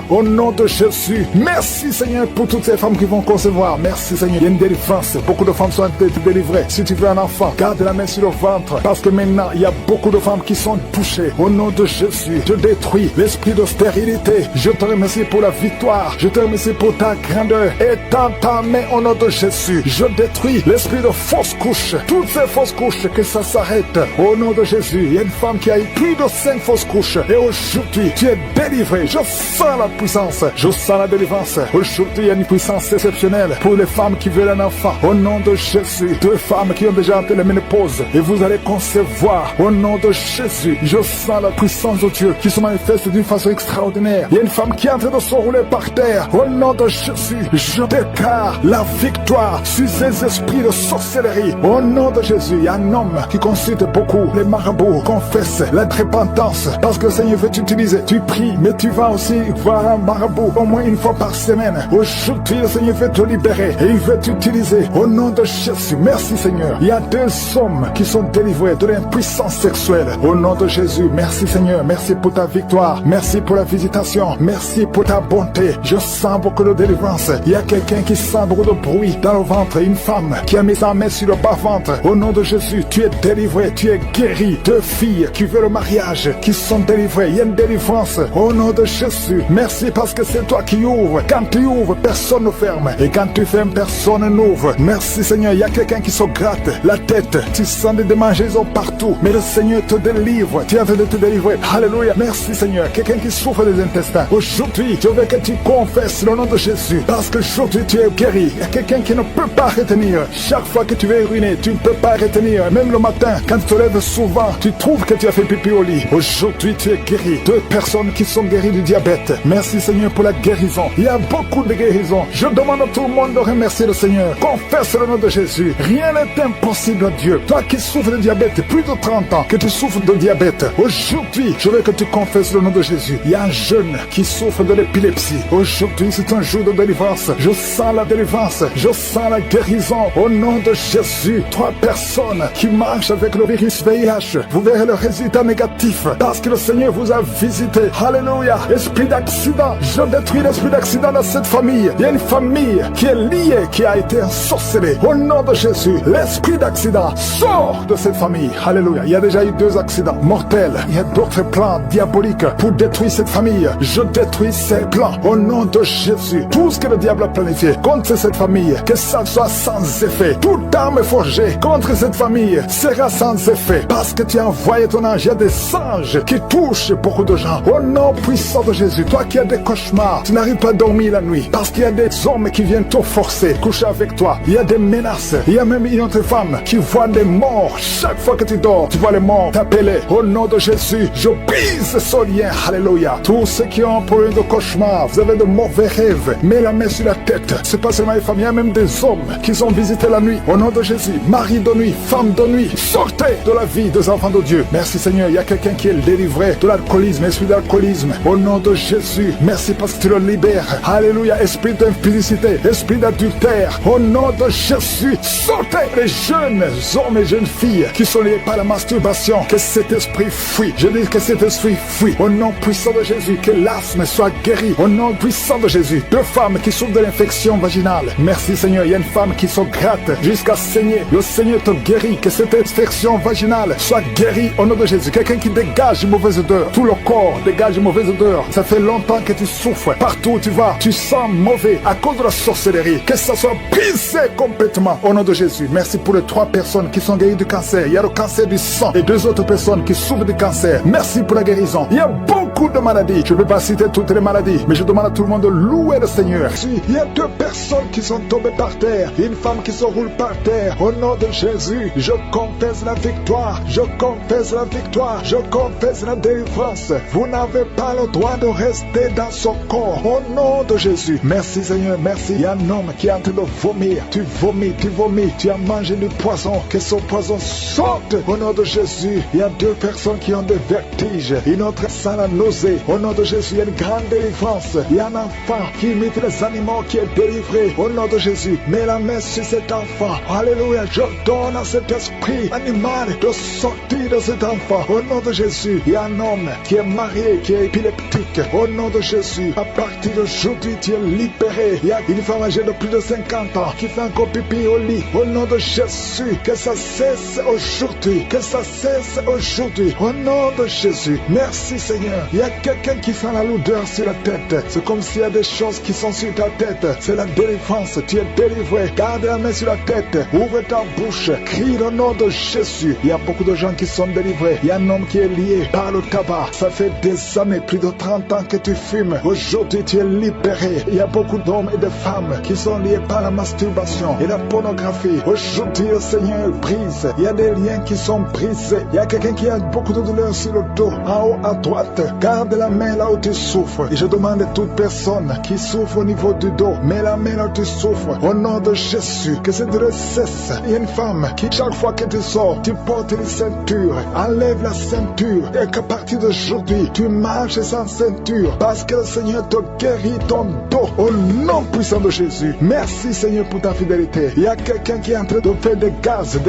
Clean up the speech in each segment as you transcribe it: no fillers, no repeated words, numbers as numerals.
Au nom de Jésus, merci Seigneur pour toutes ces femmes qui vont concevoir. Merci Seigneur, il y a une délivrance. Beaucoup de femmes sont délivrées. Si tu veux un enfant, garde la main sur le ventre. Parce que maintenant, il y a beaucoup de femmes qui sont touchées. Au nom de Jésus, je détruis l'esprit de stérilité. Je te remercie pour la victoire. Je te remercie pour ta grandeur. Et dans ta main, au nom de Jésus, je détruis l'esprit de fausse couche. Toutes ces fausses couches, que ça s'arrête. Au nom de Jésus, il y a une femme qui a eu plus de 5 fausses couches. Et aujourd'hui, tu es délivré. Je sens la puissance, je sens la délivrance. Aujourd'hui, il y a une puissance exceptionnelle pour les femmes qui veulent un enfant. Au nom de Jésus, 2 femmes qui ont déjà atteint la ménopause et vous allez concevoir. Au nom de Jésus, je sens la puissance de Dieu qui se manifeste d'une façon extraordinaire. Il y a une femme qui est en train de se rouler par terre. Au nom de Jésus, je déclare la victoire sur ces esprits de sorcellerie. Au nom de Jésus, il y a un homme qui consulte beaucoup les marabouts, confesse la repentance parce que le Seigneur veut t'utiliser. Tu pries, mais tu vas aussi voir un marabout au moins une fois par semaine. Aujourd'hui, le Seigneur veut te libérer et il veut t'utiliser. Au nom de Jésus, merci Seigneur. Il y a 2 hommes qui sont délivrés de l'impuissance sexuelle. Au nom de Jésus, merci Seigneur. Merci pour ta victoire. Merci pour la visitation. Merci pour ta bonté. Je sens beaucoup de délivrance. Il y a quelqu'un qui sent beaucoup de bruit dans le ventre. Une femme qui a mis sa main sur le bas-ventre. Au nom de Jésus, tu es délivré. Tu es guéri. 2 filles qui veulent le mariage, qui sont délivrées. Il y a une délivrance. Au nom de Jésus, merci parce que c'est toi qui ouvres. Quand tu ouvres, personne ne ferme. Et quand tu fermes, personne n'ouvre. Merci Seigneur. Il y a quelqu'un qui se gratte la tête. Tu sens des démangeaisons partout. Mais le Seigneur te délivre. Tu es en train de te délivrer. Alléluia. Merci Seigneur. Quelqu'un qui souffre des intestins. Aujourd'hui, je veux que tu confesses le nom de Jésus. Parce que aujourd'hui, tu es guéri. Il y a quelqu'un qui ne peut pas retenir. Chaque fois que tu veux uriner, tu ne peux pas retenir. Même le matin, quand tu te lèves souvent, tu trouves que tu as fait pipi au lit. Aujourd'hui, tu es guéri. 2 personnes qui sont guéries du diabète. Merci Seigneur pour la guérison. Il y a beaucoup de guérisons. Je demande à tout le monde de remercier le Seigneur. Confesse le nom de Jésus. Rien n'est impossible à Dieu. Toi qui souffres de diabète, plus de 30 ans que tu souffres de diabète, aujourd'hui, je veux que tu confesses le nom de Jésus. Il y a un jeune qui souffre de l'épilepsie. Aujourd'hui, c'est un jour de délivrance. Je sens la délivrance. Je sens la guérison. Au nom de Jésus, 3 personnes qui marchent avec le virus VIH, vous verrez le résultat négatif parce que le Seigneur vous a visité. Alléluia. Esprit d'accident, je détruis l'esprit d'accident dans cette famille. Il y a une famille qui est liée, qui a été ensorcelée. Au nom de Jésus, l'esprit d'accident sort de cette famille. Alléluia. Il y a déjà eu 2 accidents mortels. Il y a d'autres plans diaboliques pour détruire cette famille. Je détruis ces plans au nom de Jésus. Tout ce que le diable a planifié contre cette famille, que ça soit sans effet. Toute arme forgée contre cette famille sera sans effet parce que tu as envoyé ton ange. Il y a des anges qui touchent beaucoup de gens. Au nom puissant de Jésus, toi qui as des cauchemars, tu n'arrives pas à dormir la nuit parce qu'il y a des hommes qui viennent te forcer, coucher avec toi. Il y a des menaces. Il y a même une autre femme qui voit des morts. Chaque fois que tu dors, tu vois les morts t'appeler. Au nom de Jésus, je brise ce lien. Alléluia. Tous ceux qui ont un problème de cauchemar, vous avez de mauvais rêves, mets la main sur la tête. C'est pas seulement les femmes, il y a même des hommes qui sont visités la nuit. Au nom de Jésus, mari de nuit, femme de nuit, sortez de la vie des enfants de Dieu. Merci Seigneur. Il y a quelqu'un qui est délivré de l'alcoolisme, esprit d'alcoolisme. Au nom de Jésus, merci parce que tu le libères. Alléluia. Esprit d'impudicité, esprit d'adultère. Au nom de Jésus, sortez les jeunes hommes et jeunes filles qui sont liés par la masturbation. Que cet esprit fuit. Je dis que cet esprit fuit. Au nom puissant de Jésus, que l'asthme soit guéri. Au nom puissant de Jésus, 2 femmes qui souffrent de l'infection vaginale. Merci Seigneur. Il y a une femme qui se gratte jusqu'à saigner. Le Seigneur te guérit. Que cette infection vaginale soit guérie au nom de Jésus. Quelqu'un qui dégage une mauvaise odeur. Tout le corps dégage une mauvaise odeur. Ça fait longtemps que tu souffres. Partout où tu vas, tu sens mauvais à cause de la sorcellerie. Que ça soit brisé complètement au nom de Jésus. Merci pour les 3 personnes qui sont guéries du cancer. Il y a le cancer du sang et 2 autres personnes qui souffrent du cancer. Merci pour la guérison. Il y a beaucoup de maladies. Je ne peux pas citer toutes les maladies, mais je demande à tout le monde de louer le Seigneur. Il y a 2 personnes qui sont tombées par terre. Une femme qui se roule par terre. Au nom de Jésus, je confesse la victoire. Je confesse la victoire. Je confesse la délivrance. Vous n'avez pas le droit de rester dans son corps. Au nom de Jésus. Merci Seigneur, merci. Il y a un homme qui est en train de vomir. Tu vomis, tu vomis. Tu as mangé du poison. Que ce poison sorte. Au nom de Jésus. Il y a 2 personnes qui ont des vertiges. Une autre sent la nausée. déposé. Au nom de Jésus, il y a une grande délivrance. Il y a un enfant qui imite les animaux qui est délivré. Au nom de Jésus, mets la main sur cet enfant. Alléluia, je donne à cet esprit animal de sortir de cet enfant. Au nom de Jésus, il y a un homme qui est marié, qui est épileptique. Au nom de Jésus, à partir d'aujourd'hui, tu es libéré. Il y a une femme âgée de plus de 50 ans qui fait encore pipi au lit. Au nom de Jésus, que ça cesse aujourd'hui. Que ça cesse aujourd'hui. Au nom de Jésus, merci Seigneur. Il y a quelqu'un qui sent la lourdeur sur la tête. C'est comme s'il y a des choses qui sont sur ta tête. C'est la délivrance. Tu es délivré. Garde la main sur la tête. Ouvre ta bouche. Crie le nom de Jésus. Il y a beaucoup de gens qui sont délivrés. Il y a un homme qui est lié par le tabac. Ça fait des années, plus de 30 ans que tu fumes. Aujourd'hui, tu es libéré. Il y a beaucoup d'hommes et de femmes qui sont liés par la masturbation et la pornographie. Aujourd'hui, le Seigneur brise. Il y a des liens qui sont brisés. Il y a quelqu'un qui a beaucoup de douleur sur le dos. En haut à droite, garde la main là où tu souffres. Et je demande à toute personne qui souffre au niveau du dos, mets la main là où tu souffres. Au nom de Jésus, que cette douleur cesse. Il y a une femme qui, chaque fois que tu sors, tu portes une ceinture. Enlève la ceinture. Et qu'à partir d'aujourd'hui, tu marches sans ceinture. Parce que le Seigneur te guérit ton dos. Au nom puissant de Jésus. Merci Seigneur pour ta fidélité. Il y a quelqu'un qui est en train de faire des gaz.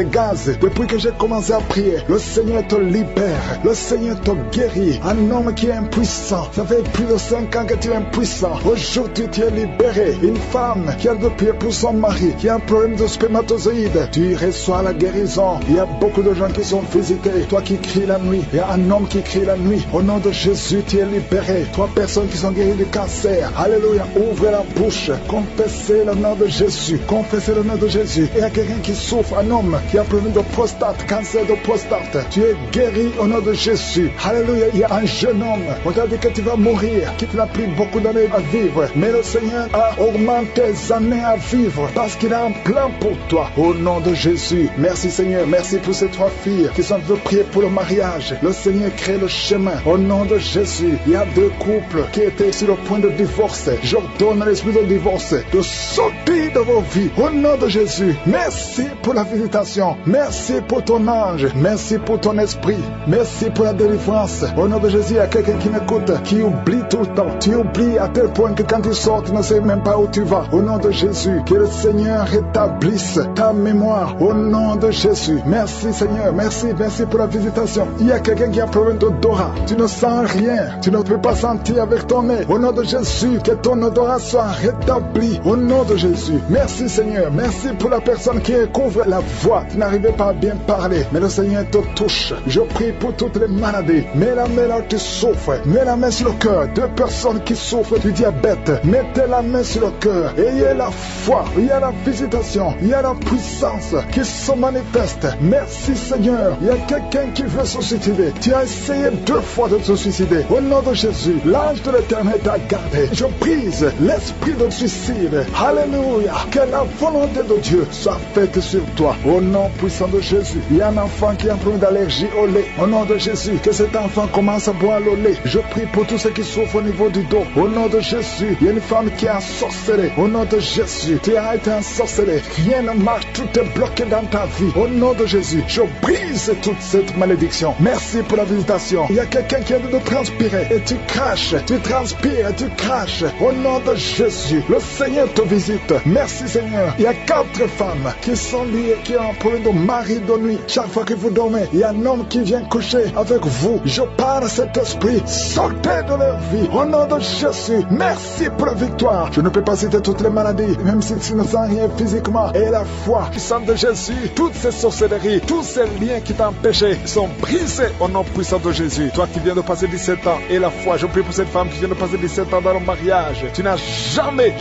Depuis que j'ai commencé à prier, le Seigneur te libère. Le Seigneur te guérit. Un homme qui est impuissant. Ça fait plus de 5 ans que tu es impuissant. Aujourd'hui, tu es libéré. Une femme qui a de prier pour son mari, qui a un problème de spermatozoïde. Tu reçois la guérison. Il y a beaucoup de gens qui sont visités. Toi qui cries la nuit. Il y a un homme qui crie la nuit. Au nom de Jésus, tu es libéré. 3 personnes qui sont guéries du cancer. Alléluia. Ouvre la bouche. Confessez le nom de Jésus. Confessez le nom de Jésus. Il y a quelqu'un qui souffre, un homme qui a un problème de prostate, cancer de prostate. Tu es guéri au nom de Jésus. Alléluia. Il y a un jeune homme. On t'a dit que tu vas mourir, qu'il n'a plus beaucoup d'années à vivre. Mais le Seigneur a augmenté tes années à vivre parce qu'il a un plan pour toi. Au nom de Jésus. Merci Seigneur. Merci pour ces 3 filles qui sont venues prier pour le mariage. Le Seigneur crée le chemin. Au nom de Jésus. Il y a 2 couples qui étaient sur le point de divorce. J'ordonne à l'esprit de divorce de sortir de vos vies. Au nom de Jésus. Merci pour la visitation. Merci pour ton ange. Merci pour ton esprit. Merci pour la délivrance. Au nom de Jésus, il y a quelqu'un qui m'écoute, qui oublie tout le temps. Tu oublies à tel point que quand tu sors, tu ne sais même pas où tu vas. Au nom de Jésus, que le Seigneur rétablisse ta mémoire. Au nom de Jésus. Merci Seigneur. Merci pour la visitation. Il y a quelqu'un qui a un problème d'odorat. Tu ne sens rien. Tu ne peux pas sentir avec ton nez. Au nom de Jésus, que ton odorat soit rétabli. Au nom de Jésus. Merci Seigneur. Merci pour la personne qui couvre la voix. Tu n'arrivais pas à bien parler. Mais le Seigneur te touche. Je prie pour toutes les maladies. Mets la main là où tu souffres. Mets la main sur le cœur. 2 personnes qui souffrent du diabète. Mettez la main sur le cœur. Ayez la foi. Il y a la visitation. Il y a la puissance qui se manifeste. Merci Seigneur. Il y a quelqu'un qui veut se suicider. Tu as essayé 2 fois de te suicider. Au nom de Jésus, l'ange de l'Éternel t'a gardé. Je brise l'esprit de suicide. Alléluia. Que la volonté de Dieu soit faite sur toi. Au nom puissant de Jésus. Il y a un enfant qui a un problème d'allergie au lait. Au nom de Jésus, que cet enfant commence à boire le lait. Je prie pour tous ceux qui souffrent au niveau du dos. Au nom de Jésus, il y a une femme qui a ensorcelé. Au nom de Jésus, tu as été ensorcelé. Rien ne marche, tout est bloqué dans ta vie. Au nom de Jésus, je brise toute cette malédiction. Merci pour la visitation. Il y a quelqu'un qui a de transpirer et tu craches. Tu transpires et tu craches. Au nom de Jésus, le Seigneur te visite. Merci Seigneur. Il y a 4 femmes qui sont liées, qui ont un problème de mari de nuit. Chaque fois que vous dormez, il y a un homme qui vient coucher avec vous. Je parle à cet esprit. Sortez de leur vie. Au nom de Jésus, merci pour la victoire. Je ne peux pas citer toutes les maladies, même si tu ne sens rien physiquement. Et la foi, puissant de Jésus, toutes ces sorcelleries, tous ces liens qui t'empêchaient sont brisés au nom puissant de Jésus. Toi qui viens de passer 17 ans, et la foi, je prie pour cette femme qui vient de passer 17 ans dans le mariage. Tu n'as jamais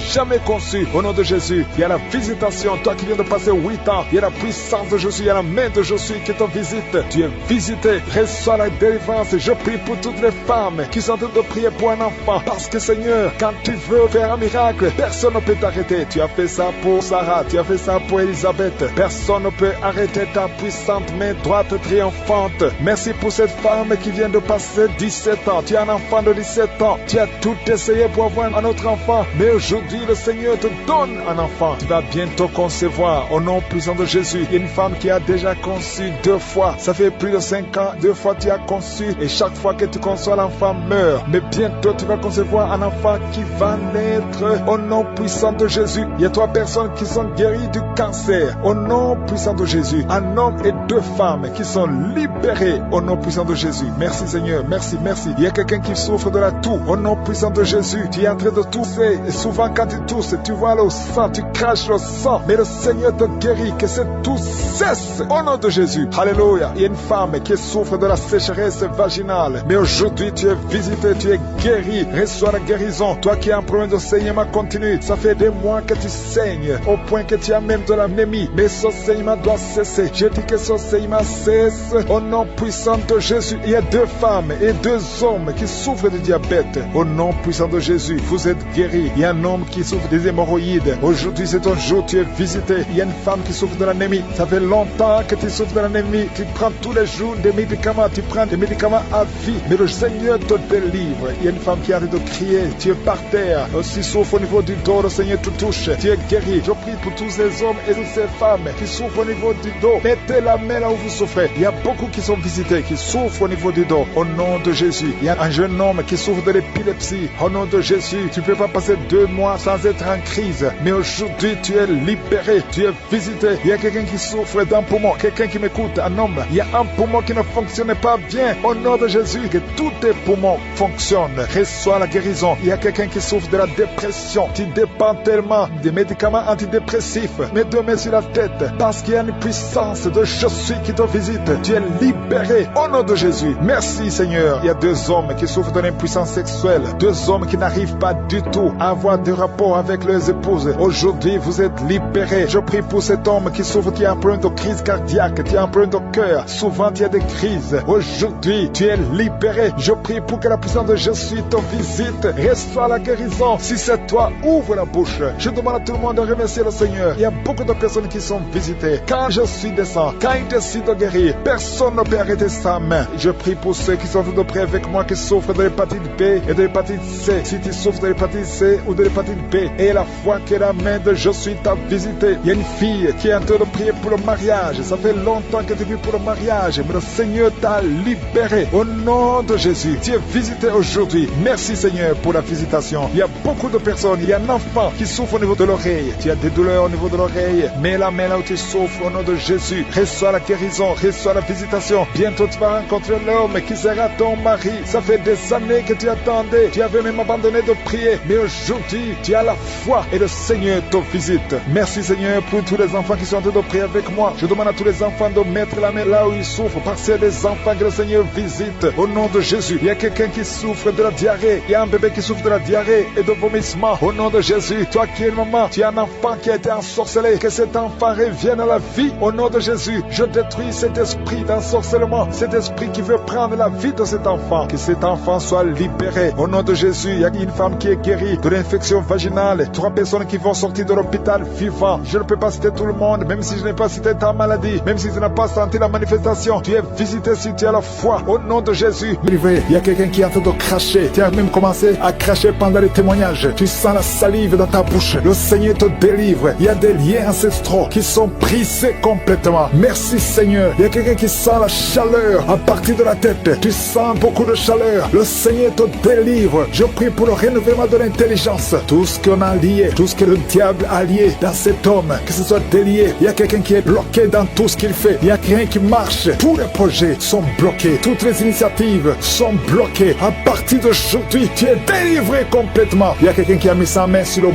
conçu. Au nom de Jésus, il y a la visitation. Toi qui viens de passer 8 ans, il y a la puissance de Jésus, il y a la main de Jésus qui te visite. Tu es visité. Reçois la délivrance. Je prie pour toutes les femmes qui sont en train de prier pour un enfant. Parce que Seigneur, quand tu veux faire un miracle, personne ne peut t'arrêter. Tu as fait ça pour Sarah, tu as fait ça pour Elisabeth. Personne ne peut arrêter ta puissante main droite triomphante. Merci pour cette femme qui vient de passer 17 ans. Tu as un enfant de 17 ans. Tu as tout essayé pour avoir un autre enfant. Mais aujourd'hui, le Seigneur te donne un enfant. Tu vas bientôt concevoir au nom puissant de Jésus. Il y a une femme qui a déjà conçu 2 fois. Ça fait plus de 5 ans. 2 fois tu as conçu. Et chaque fois que tu conçois, soit l'enfant meurt, mais bientôt tu vas concevoir un enfant qui va naître au nom puissant de Jésus. Il y a 3 personnes qui sont guéries du cancer au nom puissant de Jésus. Un homme et 2 femmes qui sont libérés au nom puissant de Jésus. Merci Seigneur, merci, merci. Il y a quelqu'un qui souffre de la toux au nom puissant de Jésus. Tu es en train de tousser et souvent quand tu tousses, tu vois le sang, tu craches le sang, mais le Seigneur te guérit, que cette toux cesse au nom de Jésus. Alléluia. Il y a une femme qui souffre de la sécheresse vaginale, mais aujourd'hui tu es visité, tu es guéri. Reçois la guérison. Toi qui as un problème de saignement continu, ça fait des mois que tu saignes au point que tu as même de l'anémie, mais ce saignement doit cesser. Je dis que ce saignement cesse au nom puissant de Jésus. Il y a 2 femmes et 2 hommes qui souffrent de diabète au nom puissant de Jésus. Vous êtes guéris. Il y a un homme qui souffre des hémorroïdes. Aujourd'hui c'est ton jour, tu es visité. Il y a une femme qui souffre de l'anémie. Ça fait longtemps que tu souffres de l'anémie. Tu prends tous les jours des médicaments, tu prends des médicaments à vie, mais le Seigneur te délivre. Il y a une femme qui arrête de crier, tu es par terre, aussi souffre au niveau du dos, le Seigneur te touche, tu es guéri. Je prie pour tous ces hommes et toutes ces femmes qui souffrent au niveau du dos. Mettez la main là où vous souffrez. Il y a beaucoup qui sont visités, qui souffrent au niveau du dos. Au nom de Jésus. Il y a un jeune homme qui souffre de l'épilepsie. Au nom de Jésus, tu ne peux pas passer 2 mois sans être en crise, mais aujourd'hui tu es libéré, tu es visité. Il y a quelqu'un qui souffre d'un poumon, quelqu'un qui m'écoute, un homme, il y a un poumon qui ne fonctionne pas bien. Au nom de Jésus, que tous tes poumons fonctionnent. Reçois la guérison. Il y a quelqu'un qui souffre de la dépression. Tu dépends tellement des médicaments antidépressifs. Mets 2 mains sur la tête parce qu'il y a une puissance de je suis qui te visite. Tu es libéré au nom de Jésus. Merci Seigneur. Il y a 2 hommes qui souffrent de l'impuissance sexuelle. 2 hommes qui n'arrivent pas du tout à avoir de rapport avec leurs épouses. Aujourd'hui, vous êtes libérés. Je prie pour cet homme qui souffre, qui a un problème de crise cardiaque, qui a un problème de cœur. Souvent, il y a des crises. Aujourd'hui, tu es libéré. Je prie pour que la puissance de Jésus te visite. Reçois la guérison. Si c'est toi, ouvre la bouche. Je demande à tout le monde de remercier le Seigneur. Il y a beaucoup de personnes qui sont visitées. Quand je suis descend, quand il décide de guérir, personne ne peut arrêter sa main. Je prie pour ceux qui sont de près avec moi, qui souffrent de l'hépatite B et de l'hépatite C. Si tu souffres de l'hépatite C ou de l'hépatite B, et la foi que la main de Jésus t'a visité. Il y a une fille qui est en train de prier pour le mariage. Ça fait longtemps que tu vis pour le mariage, mais le Seigneur t'a libéré. Au nom de Jésus, tu es visité aujourd'hui. Merci Seigneur pour la visitation. Il y a beaucoup de personnes. Il y a un enfant qui souffre au niveau de l'oreille. Tu as des douleurs au niveau de l'oreille. Mets la main là où tu souffres au nom de Jésus. Reçois la guérison, reçois la visitation. Bientôt tu vas rencontrer l'homme qui sera ton mari. Ça fait des années que tu attendais. Tu avais même abandonné de prier. Mais aujourd'hui, tu as la foi et le Seigneur te visite. Merci Seigneur pour tous les enfants qui sont en train de prier avec moi. Je demande à tous les enfants de mettre la main là où ils souffrent. Parce que c'est des enfants que le Seigneur visite. Au nom de Jésus, il y a quelqu'un qui souffre de la diarrhée. Il y a un bébé qui souffre de la diarrhée et de vomissement. Au nom de Jésus, toi qui es une maman, tu as un enfant qui a été ensorcelé. Que cet enfant revienne à la vie. Au nom de Jésus, je détruis cet esprit d'ensorcellement. Cet esprit qui veut prendre la vie de cet enfant. Que cet enfant soit libéré. Au nom de Jésus, il y a une femme qui est guérie de l'infection vaginale. 3 personnes qui vont sortir de l'hôpital vivant. Je ne peux pas citer tout le monde, même si je n'ai pas cité ta maladie, même si tu n'as pas senti la manifestation. Tu es visité si tu as la foi. Au nom de Jésus. Il y a quelqu'un qui est en train de cracher. Tu as même commencé à cracher pendant les témoignages. Tu sens la salive dans ta bouche. Le Seigneur te délivre. Il y a des liens ancestraux qui sont brisés complètement. Merci Seigneur. Il y a quelqu'un qui sent la chaleur à partir de la tête. Tu sens beaucoup de chaleur. Le Seigneur te délivre. Je prie pour le renouvellement de l'intelligence. Tout ce qu'on a lié, tout ce que le diable a lié dans cet homme, que ce soit délié. Il y a quelqu'un qui est bloqué dans tout ce qu'il fait. Il n'y a rien qui marche. Tous les projets sont bloqués. Toutes les initiatives sont bloquées. À partir d'aujourd'hui, tu es délivré complètement. Il y a quelqu'un qui a mis sa main sur le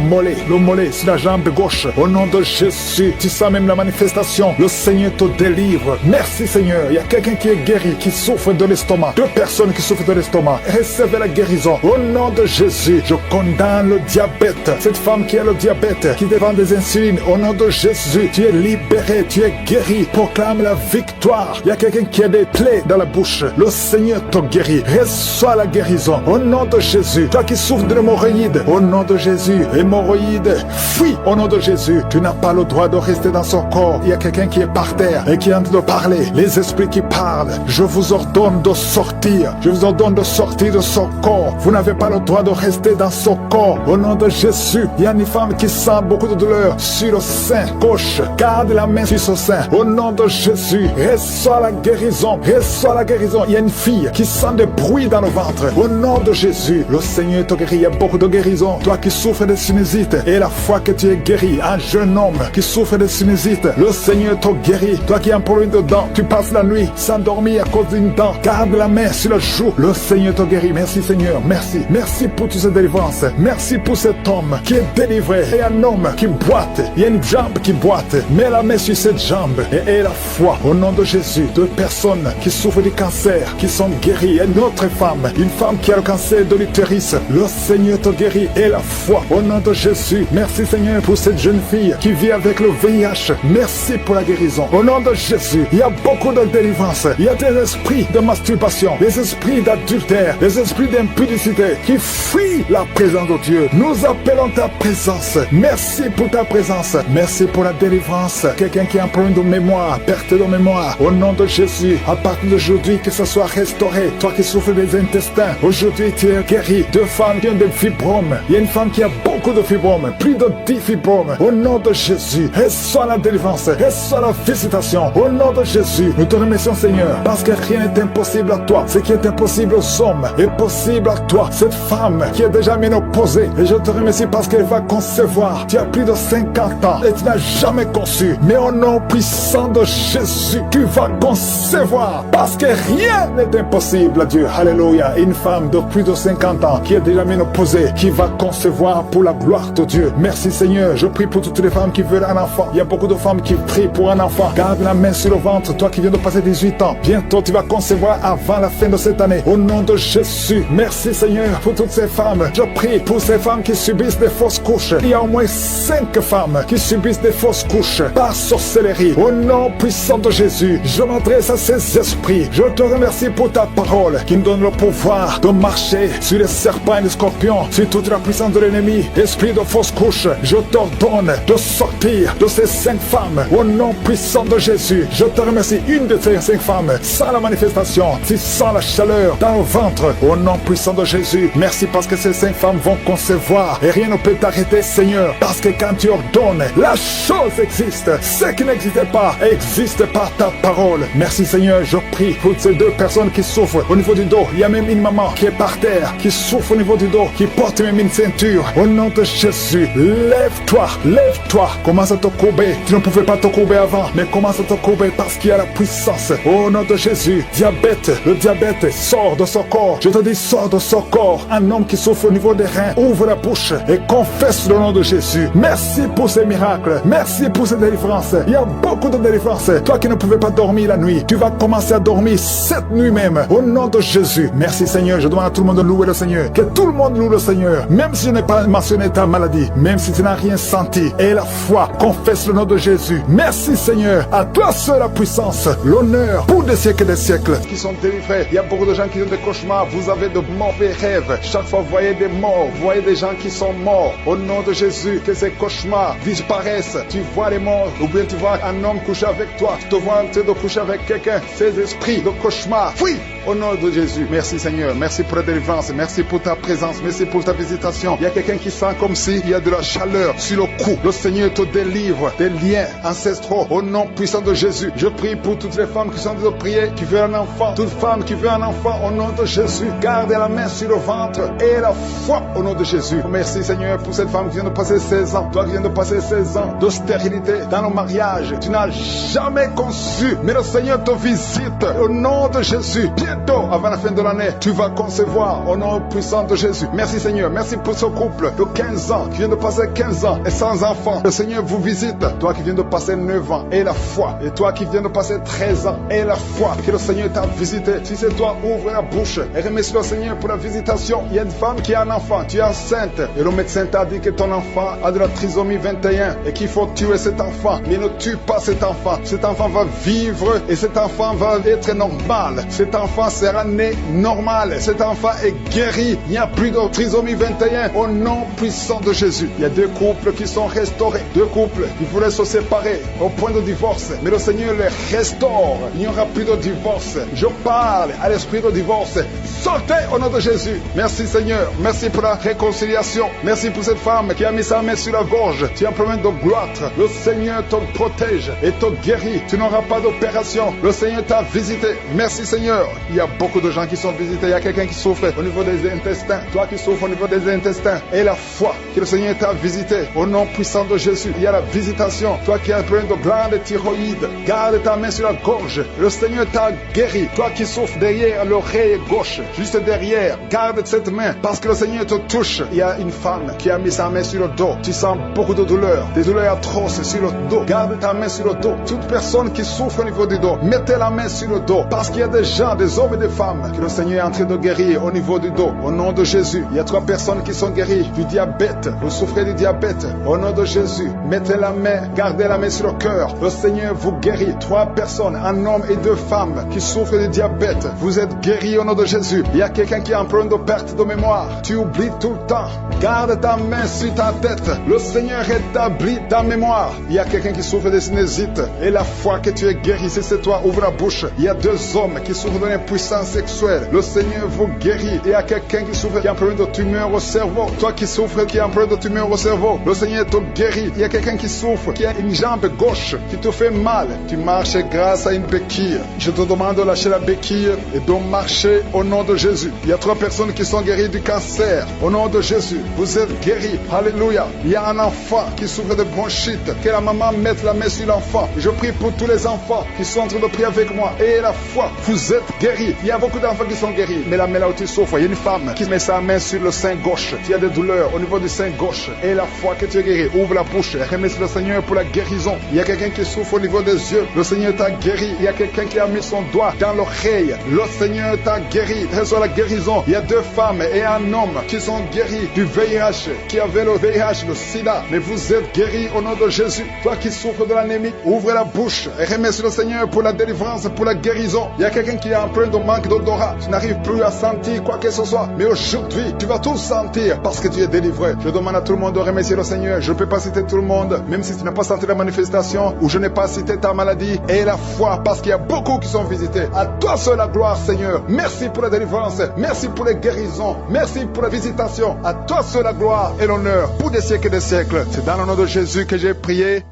mollet sur la jambe gauche. Au nom de Jésus, tu sens même la manifestation. Le Seigneur te délivre. Merci Seigneur. Il y a quelqu'un qui est guéri, qui souffre de l'estomac. 2 personnes qui souffrent de l'estomac. Recevez la guérison. Au nom de Jésus, je condamne le diabète. Cette femme qui a le diabète, qui dépend des insulines. Au nom de Jésus, tu es libéré, tu es guéri. Proclame la victoire. Il y a quelqu'un qui a des plaies dans la bouche. Le Seigneur te guérit. Reçois la guérison. Au nom de Jésus. Toi qui souffres de l'hémorroïde. Au nom de Jésus. Hémorroïde, fuis. Au nom de Jésus. Tu n'as pas le droit de rester dans son corps. Il y a quelqu'un qui est par terre et qui est en train de parler. Les esprits qui parlent. Je vous ordonne de sortir. Je vous ordonne de sortir de son corps. Vous n'avez pas le droit de rester dans son corps. Au nom de Jésus. Il y a une femme qui sent beaucoup de douleur sur le sein gauche. Garde la main sur son sein. Au nom de Jésus. Reçois la guérison. Reçois la guérison. Il y a une fille qui sent des bruits dans le ventre. Au nom de Jésus, le Seigneur te guérit. Il y a beaucoup de guérisons. Toi qui souffres de sinusite, et la fois que tu es guéri, un jeune homme qui souffre de sinusite, le Seigneur te guérit. Toi qui as un problème de dents, tu passes la nuit sans dormir à cause d'une dent. Garde la main sur le joue. Le Seigneur te guérit. Merci Seigneur. Merci. Merci pour toutes ces délivrances. Merci pour cet homme qui est délivré. Et un homme qui boite. Il y a une jambe qui boite. Mets la main sur cette jambe et aie la foi. Au nom de Jésus, deux personnes qui souffrent du cancer, qui sont guéries. Et une autre femme, une femme qui a le cancer de l'utérus. Le Seigneur te guérit. Et la foi. Au nom de Jésus. Merci Seigneur pour cette jeune fille qui vit avec le VIH. Merci pour la guérison. Au nom de Jésus, il y a beaucoup de délivrance. Il y a des esprits de masturbation, des esprits d'adultère, des esprits d'impudicité qui fuient la présence de Dieu. Nous appelons ta présence. Merci pour ta présence. Merci pour la délivrance. Quelqu'un qui a un problème de mémoire, perte de mémoire. Au nom de Jésus, à partir d'aujourd'hui, que ça soit restauré. Toi qui souffres des intestins, aujourd'hui tu es guéri. Deux femmes qui ont des fibromes. Il y a une femme qui a beaucoup de fibromes, plus de 10 fibromes. Au nom de Jésus, reçois la délivrance, reçois la visitation. Au nom de Jésus, nous te remercions Seigneur, parce que rien n'est impossible à toi. Ce qui est impossible aux hommes est possible à toi. Cette femme qui est déjà ménopausée, et je te remercie parce qu'elle va concevoir. Tu as plus de 50 ans et tu n'as jamais conçu. Mais au nom puissant de Jésus, tu vas concevoir, parce que rien n'est impossible à Dieu. Alléluia. Une femme de plus de 50 ans qui est déjà ménopausée, qui va concevoir pour la gloire de Dieu. Merci Seigneur. Je prie pour toutes les femmes qui veulent un enfant. Il y a beaucoup de femmes qui prient pour un enfant. Garde la main sur le ventre. Toi qui viens de passer 18 ans, bientôt tu vas concevoir avant la fin de cette année. Au nom de Jésus. Merci Seigneur pour toutes ces femmes. Je prie pour ces femmes qui subissent des fausses couches. Il y a au moins 5 femmes qui subissent des fausses couches par sorcellerie. Au nom puissant de Jésus, je m'adresse à ces esprits. Je te remercie pour ta parole qui nous donne le pouvoir de marcher sur les serpents et les scorpions, sur toute la puissance de l'ennemi. Esprit de fausse couche, je t'ordonne de sortir de ces 5 femmes. Au nom puissant de Jésus, je te remercie. Une de ces 5 femmes, sans la manifestation, tu sens la chaleur dans le ventre. Au nom puissant de Jésus, merci parce que ces 5 femmes vont concevoir et rien ne peut t'arrêter Seigneur, parce que quand tu ordonnes, la chose existe. Ce qui n'existait pas existe par ta parole. Merci Seigneur, je prie pour ces 2 personnes qui souffrent au niveau du dos. Il y a même une maman qui est par terre, qui souffre au niveau du dos, qui porte même une ceinture. Au nom de Jésus, lève-toi, lève-toi. Commence à te courber. Tu ne pouvais pas te courber avant, mais commence à te courber parce qu'il y a la puissance. Au nom de Jésus, diabète, le diabète sort de son corps. Je te dis, sort de son corps. Un homme qui souffre au niveau des reins, ouvre la bouche et confesse le nom de Jésus. Merci pour ces miracles. Merci pour ces délivrances. Il y a beaucoup de délivrances. Toi qui ne pouvais pas dormir la nuit, tu vas commencer à dormir cette nuit même. Au nom de Jésus. Merci Seigneur. Je demande à tout le monde de louer le Seigneur. Que tout le monde loue le Seigneur. Même si je n'ai pas mentionné ta maladie, même si tu n'as rien senti, et la foi, confesse le nom de Jésus. Merci Seigneur. À toi seul la puissance, l'honneur pour des siècles et des siècles. Qui sont délivrés. Il y a beaucoup de gens qui ont des cauchemars. Vous avez de mauvais rêves. Chaque fois vous voyez des morts, vous voyez des gens qui sont morts. Au nom de Jésus, que ces cauchemars disparaissent. Tu vois les morts, ou bien tu vois un homme coucher avec toi. Tu te vois en train de coucher avec quelqu'un. Ces esprits de cauchemar, fuis au nom de Jésus. Merci Seigneur. Merci pour la délivrance. Merci pour ta présence. Merci pour ta visitation. Il y a quelqu'un qui sent comme s'il y a de la chaleur sur le cou. Le Seigneur te délivre des liens ancestraux. Au nom puissant de Jésus, je prie pour toutes les femmes qui sont en train de prier, qui veulent un enfant. Toute femme qui veut un enfant, au nom de Jésus, garde la main sur le ventre et la foi au nom de Jésus. Merci Seigneur pour cette femme qui vient de passer 16 ans. Toi qui viens de passer 16 ans de stérilité dans le mariage. Tu n'as jamais conçu, mais le Seigneur te visite au nom de Jésus. Bientôt, avant la fin de l'année, tu vas concevoir au nom puissant de Jésus. Merci Seigneur. Merci pour ce couple de 15 ans qui vient de passer 15 ans et sans enfant. Le Seigneur vous visite. Toi qui viens de passer 9 ans et la foi. Et toi qui viens de passer 13 ans et la foi. Que le Seigneur t'a visité. Si c'est toi, ouvre la bouche et remercie le Seigneur pour la visitation. Il y a une femme qui a un enfant. Tu es enceinte. Et le médecin t'a dit que ton enfant a de la trisomie 21 et qu'il faut tuer cet enfant. Mais ne tue pas cet enfant. Cet enfant va vivre et cet enfant va être normal. Cet enfant sera né normal. Cet enfant est guéri. Il n'y a plus de trisomie 21 au nom puissant de Jésus. Il y a 2 couples qui sont restaurés. 2 couples qui voulaient se séparer au point de divorce. Mais le Seigneur les restaure. Il n'y aura plus de divorce. Je parle à l'esprit de divorce. Sortez au nom de Jésus. Merci Seigneur. Merci pour la réconciliation. Merci pour cette femme qui a mis sa main sur la gorge. Tu as un problème de goitre. Le Seigneur te protège et te guérit. Tu n'auras pas d'opération. Le Seigneur t'a visité. Merci Seigneur. Il y a beaucoup de gens qui sont visités. Il y a quelqu'un qui souffre au niveau des intestins. Toi qui souffres au niveau des intestins. Et la foi que le Seigneur t'a visité. Au nom puissant de Jésus. Il y a la visitation. Toi qui as un problème de glande thyroïde. Garde ta main sur la gorge. Le Seigneur t'a guéri. Toi qui souffres derrière l'oreille gauche. Juste derrière. Garde cette main. Parce que le Seigneur te touche. Il y a une femme qui a mis sa main sur le dos. Tu sens beaucoup de douleurs. Des douleurs atroces sur le dos. Garde ta main sur le dos. Toute personne qui souffre au niveau du dos. Mettez la main sur le dos. Parce qu'il y a des gens, des hommes et des femmes que le Seigneur est en train de guérir au niveau du dos. Au nom de Jésus. Il y a 3 personnes qui sont guéries du diabète. Vous souffrez du diabète. Au nom de Jésus. Mettez la main. Gardez la main sur le cœur. Le Seigneur vous guérit. 3 personnes, un homme et 2 femmes qui souffrent du diabète. Vous êtes guéris au nom de Jésus. Il y a quelqu'un qui a un problème de perte de mémoire. Tu oublies tout le temps. Garde ta main sur ta tête. Le Seigneur rétablit ta mémoire. Il y a quelqu'un qui souffre de sinusite. Et la foi que tu es guéri, si c'est toi, ouvre la bouche. Il y a 2 hommes qui souffrent d'une impuissance sexuelle. Le Seigneur vous guérit. Et il y a quelqu'un qui souffre, qui a un problème de tumeur au cerveau. Toi qui souffres, qui a un problème de tumeur au cerveau. Le Seigneur te guérit. Il y a quelqu'un qui souffre, qui a une jambe gauche, qui te fait mal. Tu marches grâce à une béquille. Je te demande de lâcher la béquille et de marcher au nom de Jésus. Il y a 3 personnes qui sont guéries du cancer. Au nom de Jésus, vous êtes guéris. Alléluia. Il y a un enfant qui souffre de bronchite. Que la maman mette la main sur l'enfant. Je prie pour tous les enfants qui sont en train de prier avec moi. Et la foi, vous êtes guéris. Il y a beaucoup d'enfants qui sont guéris. Mais la main là où tu souffres, il y a une femme qui met sa main sur le sein gauche. Tu as des douleurs au niveau du sein gauche. Et la foi que tu es guéri, ouvre la bouche. Remercie le Seigneur pour la guérison. Il y a quelqu'un qui souffre au niveau des yeux. Le Seigneur t'a guéri. Il y a quelqu'un qui a mis son doigt dans l'oreille. Le Seigneur t'a guéri. Reçois la guérison. Il y a 2 femmes et un homme qui sont guéris du VIH, qui avait le VIH, le sida. Mais vous êtes guéris au nom de Jésus. Toi qui souffres de l'anémie, ouvre la bouche et remercie le Seigneur pour la délivrance, pour la guérison. Il y a quelqu'un qui a un problème de manque d'odorat. Tu n'arrives plus à sentir quoi que ce soit. Mais aujourd'hui, tu vas tout sentir parce que tu es délivré. Je demande à tout le monde de remercier le Seigneur. Je ne peux pas citer tout le monde, même si tu n'as pas senti la manifestation ou je n'ai pas cité ta maladie. Et la foi, parce qu'il y a beaucoup qui sont visités. À toi seul la gloire, Seigneur. Merci pour la délivrance. Merci pour les guérisons. Merci pour la visitation. À toi seul la gloire et l'honneur pour des siècles et des siècles. C'est dans le nom de Jésus que j'ai prié.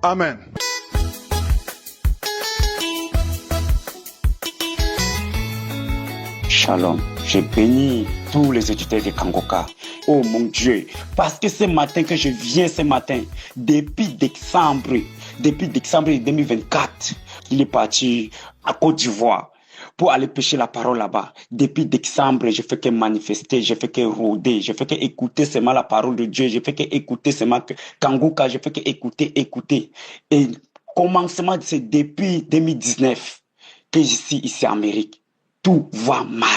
Amen. Shalom. Je bénis tous les étudiants de Kangoka. Oh mon Dieu, parce que ce matin que je viens ce matin, depuis décembre 2024, il est parti à Côte d'Ivoire pour aller pêcher la parole là-bas. Depuis décembre, je fais que manifester, je fais que rôder, je fais que écouter seulement la parole de Dieu, je fais que écouter seulement Kangoka, je fais que écouter. Et commencement, c'est depuis 2019 que je suis ici en Amérique. Tout va mal.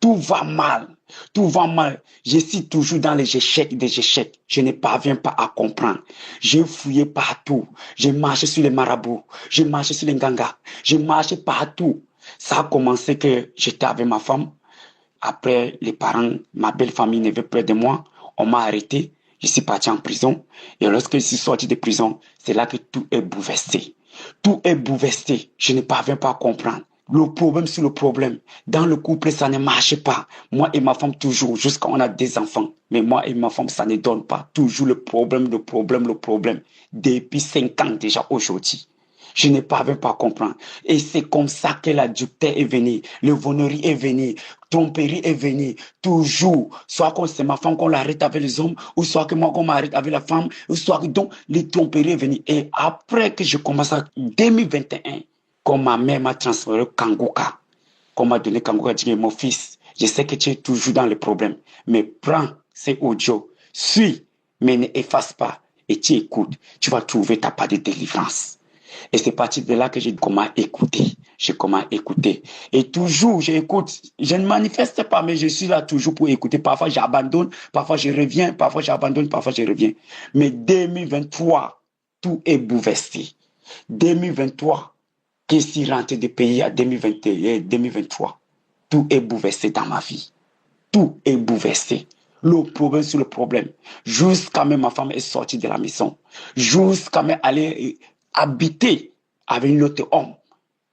Tout va mal. Tout va mal. Je suis toujours dans les échecs des échecs. Je ne parviens pas à comprendre. J'ai fouillé partout. J'ai marché sur les marabouts. J'ai marché sur les gangas. J'ai marché partout. Ça a commencé que j'étais avec ma femme. Après, les parents, ma belle famille ne veut plus de moi. On m'a arrêté. Je suis parti en prison. Et lorsque je suis sorti de prison, c'est là que tout est bouleversé. Tout est bouleversé. Je ne parviens pas à comprendre. Le problème sur le problème. Dans le couple, ça ne marche pas. Moi et ma femme, toujours, jusqu'à on a des enfants. Mais moi et ma femme, ça ne donne pas. Toujours le problème. Depuis 5 ans déjà aujourd'hui. Je ne parviens pas à comprendre. Et c'est comme ça que l'adultère est venu. Le vonnerie est venu. Tromperie est venue. Toujours. Soit que c'est ma femme qu'on l'arrête avec les hommes, ou soit que moi qu'on m'arrête avec la femme, ou soit que donc, les tromperies est venue. Et après que je commence en 2021, quand ma mère m'a transféré au Kangoka, qu'on m'a donné Kangoka, dit mon fils, je sais que tu es toujours dans les problèmes, mais prends ces audios, suis, mais ne efface pas, et tu écoutes, tu vas trouver ta part de délivrance. Et c'est parti de là que j'ai commencé à écouter. Et toujours, j'écoute. Je ne manifeste pas, mais je suis là toujours pour écouter. Parfois, j'abandonne, parfois, je reviens, parfois, j'abandonne, parfois, je reviens. Mais 2023, tout est bouleversé. 2023, que si rentré de pays à 2021, 2023, tout est bouleversé dans ma vie. Tout est bouleversé. Le problème sur le problème. Jusqu'à même ma femme est sortie de la maison. Jusqu'à même aller habiter avec un autre homme.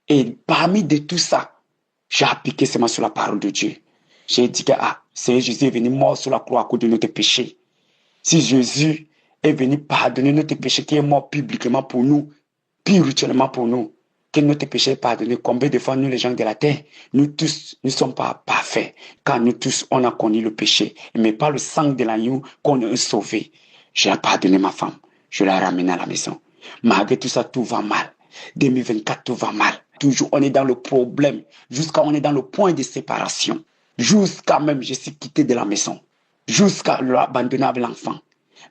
Et parmi de tout ça, j'ai appliqué seulement sur la parole de Dieu. J'ai dit que Seigneur Jésus est venu mort sur la croix à cause de notre péché. Si Jésus est venu pardonner notre péché qui est mort publiquement pour nous, spirituellement pour nous, que notre péché est pardonné. Combien de fois nous, les gens de la terre, nous tous ne sommes pas parfaits, car nous tous, on a connu le péché. Mais par le sang de l'agneau qu'on est sauvé. J'ai pardonné ma femme. Je l'ai ramenée à la maison. Malgré tout ça, tout va mal. 2024, tout va mal. Toujours, on est dans le problème. Jusqu'à on est dans le point de séparation. Jusqu'à même, je suis quitté de la maison. Jusqu'à l'abandonner avec l'enfant.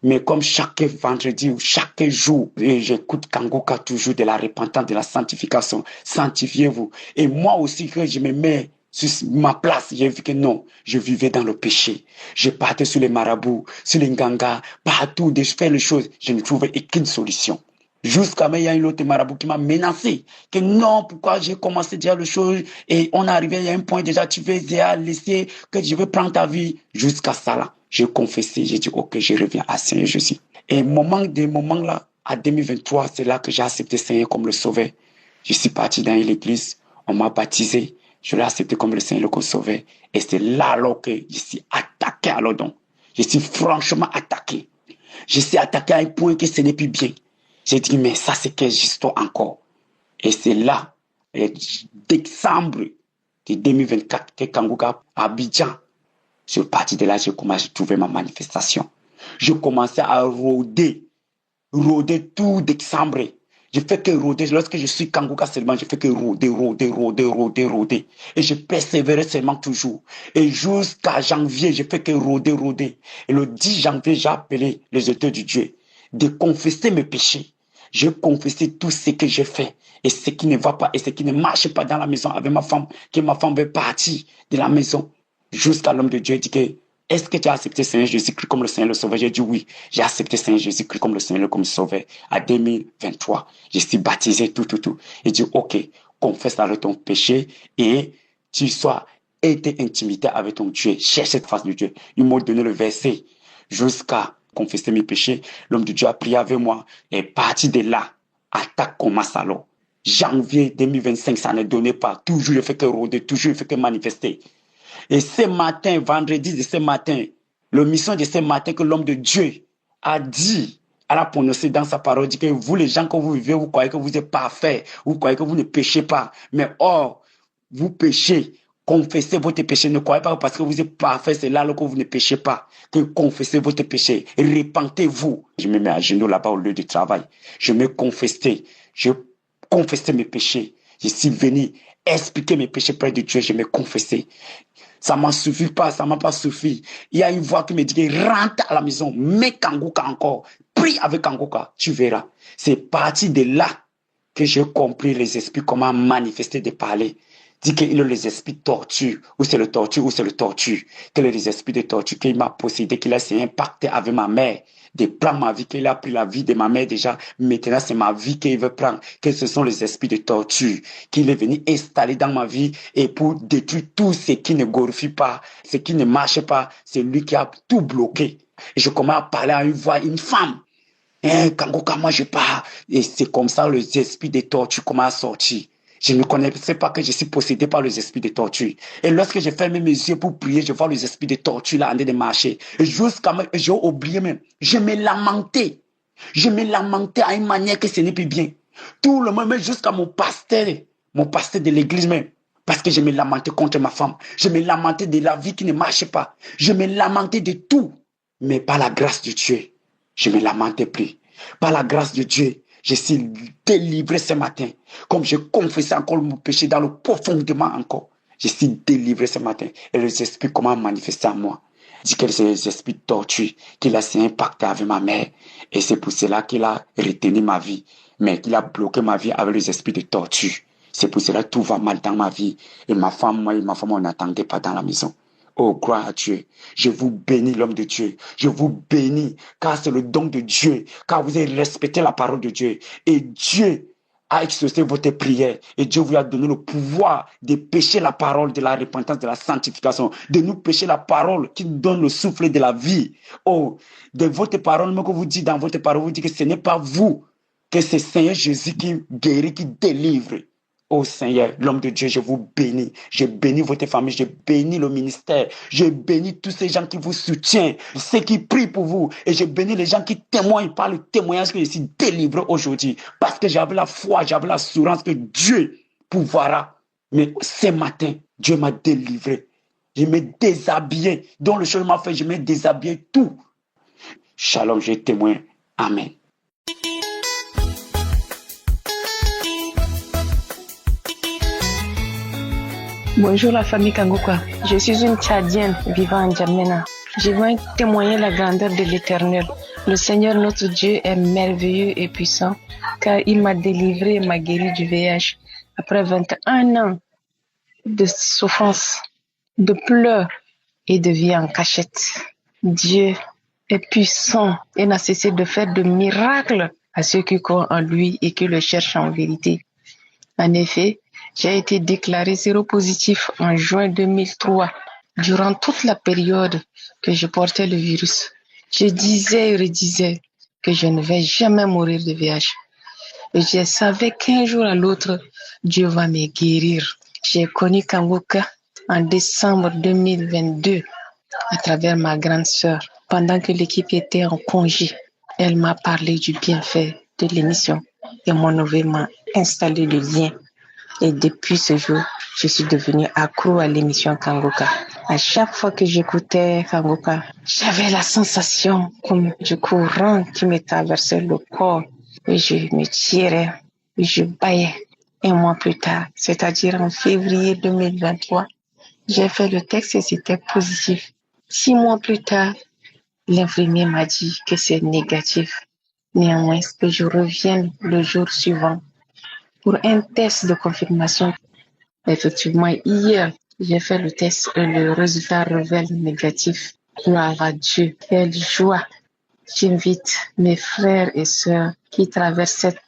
Mais comme chaque vendredi ou chaque jour, j'écoute Kangoka toujours de la repentance, de la sanctification. Sanctifiez-vous. Et moi aussi, que je me mets sur ma place, j'ai vu que non, je vivais dans le péché. Je partais sur les marabouts, sur les ngangas, partout, je fais les choses. Je ne trouvais aucune solution. Jusqu'à même, il y a une autre marabout qui m'a menacé. Que non, pourquoi j'ai commencé déjà le chose et on est arrivé à un point déjà, tu veux déjà laisser que je veux prendre ta vie. Jusqu'à ça là, j'ai confessé, j'ai dit ok, je reviens à Seigneur Jésus. Et des moments là, à 2023, c'est là que j'ai accepté Seigneur comme le sauveur. Je suis parti dans l'église, on m'a baptisé, je l'ai accepté comme le Seigneur le sauveur. Et c'est là alors que je suis attaqué alors donc. Je suis franchement attaqué. Je suis attaqué à un point que ce n'est plus bien. J'ai dit, mais ça, c'est quelle histoire encore? Et c'est là, décembre de 2024, que Kangoka, à Abidjan, je suis parti de là, j'ai commencé à trouver ma manifestation. Je commençais à rôder tout décembre. Je fais que rôder. Lorsque je suis Kangoka seulement, je fais que rôder. Et je persévérais seulement toujours. Et jusqu'à janvier, je fais que rôder. Et le 10 janvier, j'ai appelé les auteurs du Dieu de confesser mes péchés. Je confessais tout ce que j'ai fait et ce qui ne va pas et ce qui ne marche pas dans la maison avec ma femme, que ma femme veut partir de la maison. Jusqu'à l'homme de Dieu dit que est-ce que tu as accepté Seigneur Jésus-Christ comme le Seigneur le Sauveur? J'ai dit oui, j'ai accepté Seigneur Jésus-Christ comme le Seigneur comme Sauveur. À 2023, je suis baptisé, tout. Il dit ok, confesse alors ton péché et tu sois été intimité avec ton Dieu. Cherche cette face de Dieu. Il m'a donné le verset jusqu'à confesser mes péchés. L'homme de Dieu a prié avec moi et parti de là, attaque commence alors. Janvier 2025, ça ne donnait pas. Toujours je fais que rôder, toujours je fais que manifester. Et ce matin, vendredi de ce matin, le mission de ce matin que l'homme de Dieu a dit, elle a prononcé dans sa parole, dit que vous les gens que vous vivez, vous croyez que vous êtes parfaits, vous croyez que vous ne péchez pas, mais or, vous péchez. Confessez votre péché. Ne croyez pas parce que vous êtes parfait, c'est là que vous ne péchez pas. Que confessez votre péché. Repentez-vous. Je me mets à genoux là-bas au lieu de travail. Je me confessais. Je confessais mes péchés. Je suis venu expliquer mes péchés près de Dieu. Je me confessais. Ça ne m'a suffi pas, ça ne m'a pas suffi. Il y a une voix qui me dit rentre à la maison, mets Kangoka encore, prie avec Kangoka, tu verras. C'est parti de là que j'ai compris les esprits, comment manifester de parler. Dit qu'il a les esprits de torture, ou c'est le torture, que les esprits de torture qu'il m'a possédé, qu'il a s'est impacté avec ma mère, de prendre ma vie, qu'il a pris la vie de ma mère déjà, maintenant c'est ma vie qu'il veut prendre, que ce sont les esprits de torture, qu'il est venu installer dans ma vie, et pour détruire tout ce qui ne glorifie pas, ce qui ne marche pas, c'est lui qui a tout bloqué. Et je commence à parler à une voix, une femme. Kangoka, moi je pars. Et c'est comme ça les esprits de torture commencent à sortir. Je ne connaissais pas que je suis possédé par les esprits de torture. Et lorsque je ferme mes yeux pour prier, je vois les esprits de torture là en train de marcher. Et jusqu'à même, j'ai oublié même. Je me lamentais. À une manière que ce n'est plus bien. Tout le monde, même jusqu'à mon pasteur de l'église même. Parce que je me lamentais contre ma femme. Je me lamentais de la vie qui ne marche pas. Je me lamentais de tout. Mais par la grâce de Dieu, je ne me lamentais plus. Par la grâce de Dieu, je suis délivré ce matin. Comme je confessais encore mon péché dans le profondément encore. Je suis délivré ce matin. Et les esprits comment manifester à moi. Dit que c'est les esprits de torture qu'il a s'est impacté avec ma mère. Et c'est pour cela qu'il a retenu ma vie. Mais qu'il a bloqué ma vie avec les esprits de torture. C'est pour cela que tout va mal dans ma vie. Et ma femme, on n'attendait pas dans la maison. Oh, gloire à Dieu. Je vous bénis, l'homme de Dieu. Je vous bénis, car c'est le don de Dieu, car vous avez respecté la parole de Dieu. Et Dieu a exaucé votre prière. Et Dieu vous a donné le pouvoir de pécher la parole de la repentance, de la sanctification, de nous pécher la parole qui nous donne le souffle de la vie. Oh, de votre parole, même que vous dites dans votre parole, vous dites que ce n'est pas vous, que c'est Seigneur Jésus qui guérit, qui délivre. Oh Seigneur, l'homme de Dieu, je vous bénis. Je bénis votre famille, je bénis le ministère, je bénis tous ces gens qui vous soutiennent, ceux qui prient pour vous. Et je bénis les gens qui témoignent par le témoignage que je suis délivré aujourd'hui. Parce que j'avais la foi, j'avais l'assurance que Dieu pourvoira. Mais ce matin, Dieu m'a délivré. Je me déshabillé. Dans le chemin m'a fait, je me déshabillé tout. Shalom, je témoigne. Amen. Bonjour la famille Kangoka. Je suis une Tchadienne vivant en Djamena. Je viens témoigner la grandeur de l'Éternel. Le Seigneur notre Dieu est merveilleux et puissant car il m'a délivré et m'a guéri du VIH après 21 ans de souffrance, de pleurs et de vie en cachette. Dieu est puissant et n'a cessé de faire de miracles à ceux qui croient en lui et qui le cherchent en vérité. En effet, j'ai été déclaré séropositif en juin 2003. Durant toute la période que je portais le virus, je disais et redisais que je ne vais jamais mourir de VIH. Et je savais qu'un jour à l'autre, Dieu va me guérir. J'ai connu Kangoka en décembre 2022 à travers ma grande sœur. Pendant que l'équipe était en congé, elle m'a parlé du bienfait de l'émission et mon neveu m'a installé le lien. Et depuis ce jour, je suis devenue accro à l'émission Kangoka. À chaque fois que j'écoutais Kangoka, j'avais la sensation comme du courant qui me traversait le corps. Et je me tirais, et je baillais. Un mois plus tard, c'est-à-dire en février 2023, j'ai fait le test et c'était positif. 6 mois plus tard, l'infirmier m'a dit que c'est négatif. Néanmoins, que je revienne le jour suivant pour un test de confirmation. Effectivement, hier, j'ai fait le test et le résultat révèle négatif. Gloire à Dieu. Quelle joie. J'invite mes frères et sœurs qui traversent cette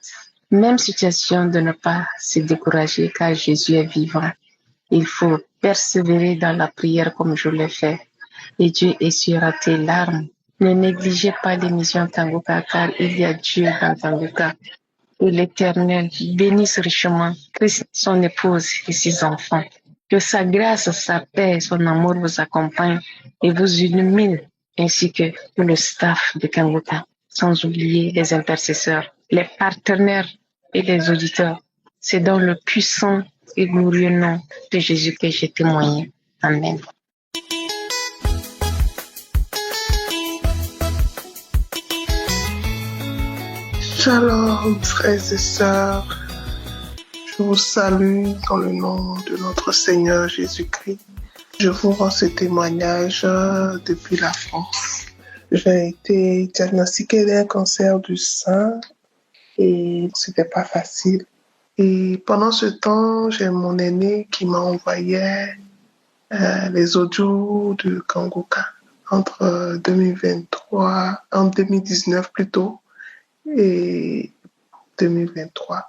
même situation de ne pas se décourager car Jésus est vivant. Il faut persévérer dans la prière comme je l'ai fait et Dieu essuiera tes larmes. Ne négligez pas l'émission Kangoka car il y a Dieu dans Kangoka. Que l'Éternel bénisse richement Christ, son épouse et ses enfants. Que sa grâce, sa paix, son amour vous accompagnent et vous illumine, ainsi que le staff de Kangoka, sans oublier les intercesseurs, les partenaires et les auditeurs. C'est dans le puissant et glorieux nom de Jésus que j'ai témoigné. Amen. Shalom, frères et sœurs. Je vous salue dans le nom de notre Seigneur Jésus-Christ. Je vous rends ce témoignage depuis la France. J'ai été diagnostiquée d'un cancer du sein et c'était pas facile. Et pendant ce temps, j'ai mon aîné qui m'a envoyé les audios de Kangoka entre 2019 plutôt, et 2023.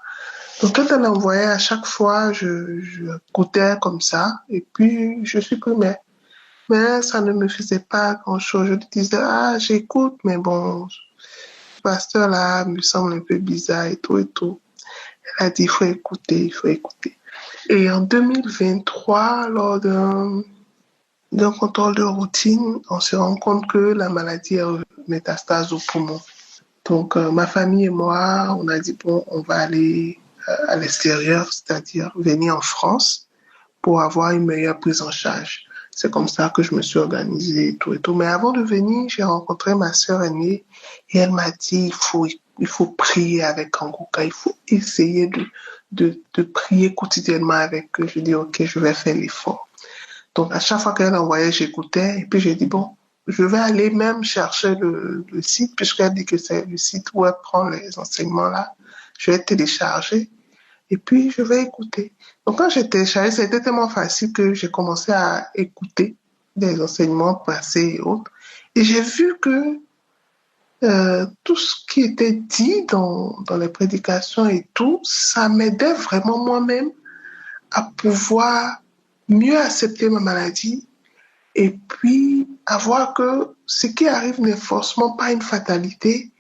Donc quand elle envoyait à chaque fois, je écoutais comme ça et puis je supprimais. Mais ça ne me faisait pas grand-chose. Je lui disais, j'écoute, mais bon, ce pasteur là me semble un peu bizarre et tout et tout. Elle a dit, il faut écouter. Et en 2023, lors d'un contrôle de routine, on se rend compte que la maladie est métastase au poumon. Donc, ma famille et moi, on a dit, bon, on va aller à l'extérieur, c'est-à-dire venir en France pour avoir une meilleure prise en charge. C'est comme ça que je me suis organisée et tout et tout. Mais avant de venir, j'ai rencontré ma sœur aînée et elle m'a dit, il faut prier avec Kangoka, il faut essayer de prier quotidiennement avec eux. Je dis, ok, je vais faire l'effort. Donc, à chaque fois qu'elle envoyait, j'écoutais et puis j'ai dit, bon, je vais aller même chercher le site, puisqu'elle dit que c'est le site où elle prend les enseignements là. Je vais télécharger et puis je vais écouter. Donc quand j'ai téléchargé, c'était tellement facile que j'ai commencé à écouter des enseignements passés et autres. Et j'ai vu que tout ce qui était dit dans les prédications et tout, ça m'aidait vraiment moi-même à pouvoir mieux accepter ma maladie et puis à voir que ce qui arrive n'est forcément pas une fatalité.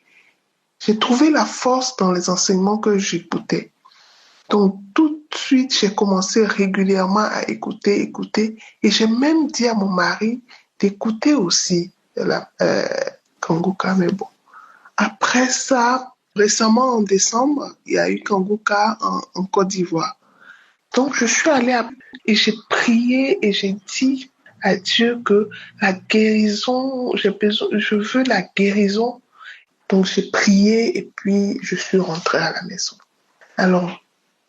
J'ai trouvé la force dans les enseignements que j'écoutais. Donc, tout de suite, j'ai commencé régulièrement à écouter. Et j'ai même dit à mon mari d'écouter aussi Kanguka. Mais bon, après ça, récemment en décembre, il y a eu Kanguka en Côte d'Ivoire. Donc, je suis allée et j'ai prié et j'ai dit à Dieu que la guérison, je veux la guérison. Donc, j'ai prié et puis je suis rentrée à la maison. Alors,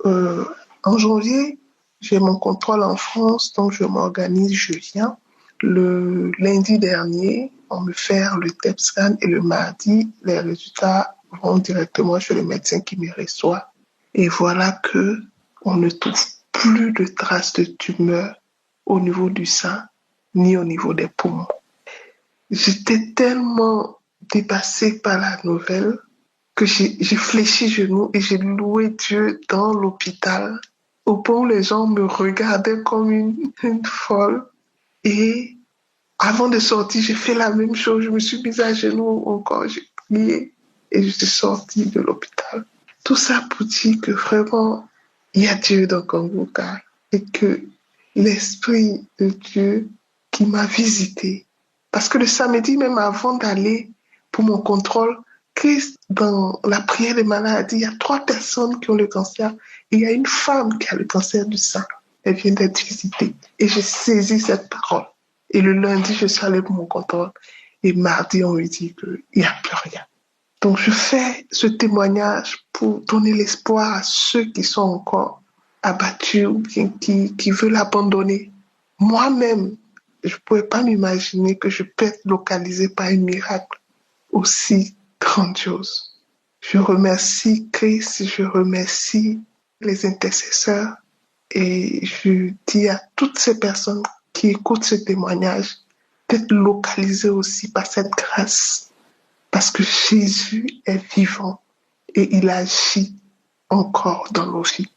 en janvier, j'ai mon contrôle en France, donc je m'organise, je viens. Le lundi dernier, on me fait le TEP scan et le mardi, les résultats vont directement chez le médecin qui me reçoit. Et voilà que on ne trouve plus de traces de tumeur au niveau du sein ni au niveau des poumons. J'étais tellement dépassée par la nouvelle que j'ai fléchi genoux et j'ai loué Dieu dans l'hôpital. Au point où les gens me regardaient comme une folle. Et avant de sortir, j'ai fait la même chose. Je me suis mise à genoux encore, j'ai prié et je suis sortie de l'hôpital. Tout ça pour dire que vraiment, il y a Dieu dans Kanguka et que l'Esprit de Dieu qui m'a visité. Parce que le samedi, même avant d'aller pour mon contrôle, Christ, dans la prière des maladies, il y a 3 personnes qui ont le cancer et il y a une femme qui a le cancer du sein. Elle vient d'être visitée. Et j'ai saisi cette parole. Et le lundi, je suis allée pour mon contrôle. Et mardi, on me dit qu'il n'y a plus rien. Donc, je fais ce témoignage pour donner l'espoir à ceux qui sont encore abattus ou bien qui veulent abandonner. Moi-même, je ne pouvais pas m'imaginer que je peux être localisée par un miracle aussi grandiose. Je remercie Christ, je remercie les intercesseurs et je dis à toutes ces personnes qui écoutent ce témoignage d'être localisées aussi par cette grâce. Parce que Jésus est vivant et il agit encore dans nos vies.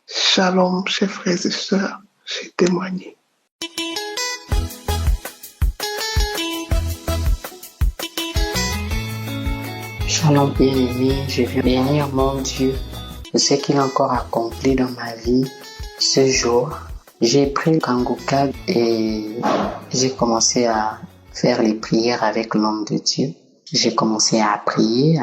Shalom, chers frères et sœurs, j'ai témoigné. Shalom bien-aimé, je viens bénir mon Dieu pour ce qu'il a encore accompli dans ma vie. Ce jour, j'ai pris Kanguka et j'ai commencé à faire les prières avec l'homme de Dieu. J'ai commencé à prier